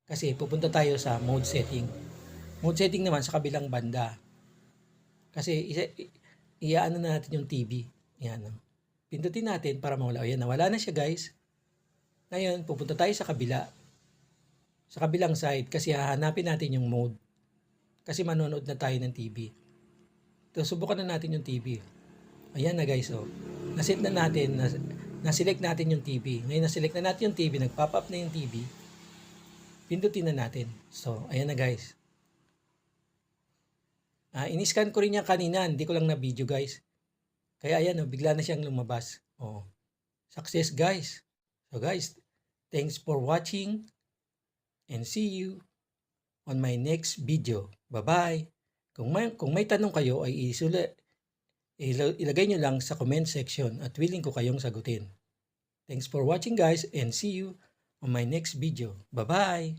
Kasi pupunta tayo sa mode setting. Mode setting naman sa kabilang banda. Kasi iaano na natin yung TV. Yan. Pindutin natin para mawala. Ayan, nawala na siya guys. Ngayon, pupunta tayo sa kabila. Sa kabilang side kasi hahanapin natin yung mode. Kasi manonood na tayo ng TV. So, subukan na natin yung TV. Ayan na guys, oh. Naset na natin, naselect natin yung TV. Ngayon naselect na natin yung TV, nag-pop up na yung TV. Pindutin na natin. So, ayan na guys. In-scan ko rin yan kanina, hindi ko lang na video guys. Kaya ayan, oh, bigla na siyang lumabas. Oh. Success guys. So guys, thanks for watching and see you on my next video. Bye-bye. Kung may tanong kayo ay ilagay nyo lang sa comment section at willing ko kayong sagutin. Thanks for watching guys and see you on my next video. Bye-bye.